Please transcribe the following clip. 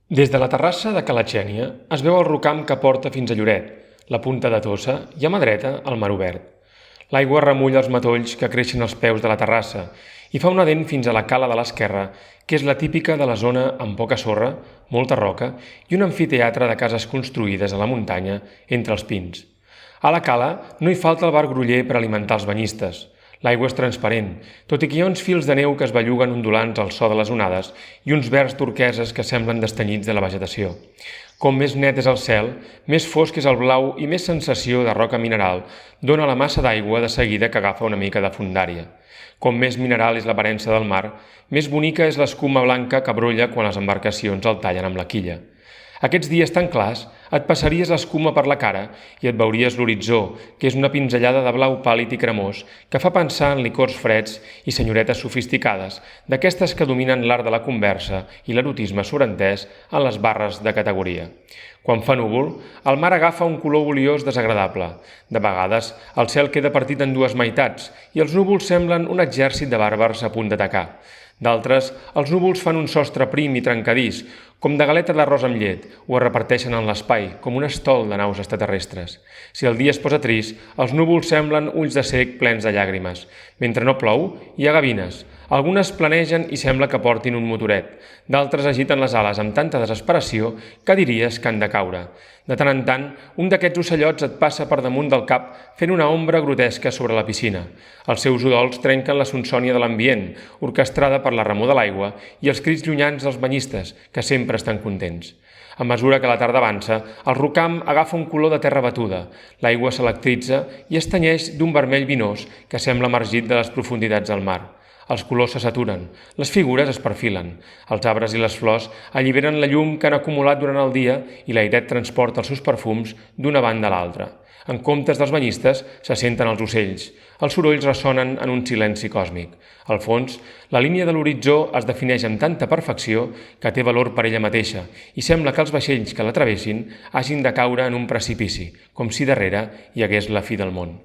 Des de la terrassa de Cala Xènia es veu el rocam que porta fins a Lloret, la Punta de Tossa i a mà dreta el mar obert. L'aigua remulla els matolls que creixen als peus de la terrassa i fa una dent fins a la cala de l'esquerra, que és la típica de la zona amb poca sorra, molta roca i un amfiteatre de cases construïdes a la muntanya entre els pins. A la cala no hi falta el bar groller per alimentar els banyistes. L'aigua és transparent, tot i que hi ha uns fils de neu que es belluguen ondulants al so de les onades i uns verds turqueses que semblen destenyits de la vegetació. Com més net és el cel, més fosc és el blau i més sensació de roca mineral dona la massa d'aigua de seguida que agafa una mica de fondària. Com més mineral és l'aparença del mar, més bonica és l'escuma blanca que brolla quan les embarcacions el tallen amb la quilla. Aquests dies tan clars, et passaries l'escuma per la cara i et veuries l'horitzó, que és una pinzellada de blau pàl·lid i cremós que fa pensar en licors freds i senyoretes sofisticades, d'aquestes que dominen l'art de la conversa i l'erotisme sorentès en les barres de categoria. Quan fa núvol, el mar agafa un color oliós desagradable. De vegades, el cel queda partit en dues meitats i els núvols semblen un exèrcit de bàrbars a punt d'atacar. D'altres, els núvols fan un sostre prim i trencadís, com de galeta d'arròs amb llet, o es reparteixen en l'espai, com un estol de naus extraterrestres. Si el dia es posa trist, els núvols semblen ulls de cec plens de llàgrimes. Mentre no plou, hi ha gavines. Algunes planegen i sembla que portin un motoret. D'altres agiten les ales amb tanta desesperació que diries que han de caure. De tant en tant, un d'aquests ocellots et passa per damunt del cap fent una ombra grotesca sobre la piscina. Els seus udols trenquen la sonsònia de l'ambient, orquestrada per la remor de l'aigua i els crits llunyans dels banyistes, que sempre estan contents. A mesura que la tarda avança, el rocam agafa un color de terra batuda, l'aigua s'electritza i es tenyeix d'un vermell vinós que sembla emergit de les profunditats del mar. Els colors se saturen, les figures es perfilen, els arbres i les flors alliberen la llum que han acumulat durant el dia i l'airet transporta els seus perfums d'una banda a l'altra. En comptes dels banyistes se senten els ocells. Els sorolls ressonen en un silenci còsmic. Al fons, la línia de l'horitzó es defineix amb tanta perfecció que té valor per ella mateixa i sembla que els vaixells que la travessin hagin de caure en un precipici, com si darrere hi hagués la fi del món.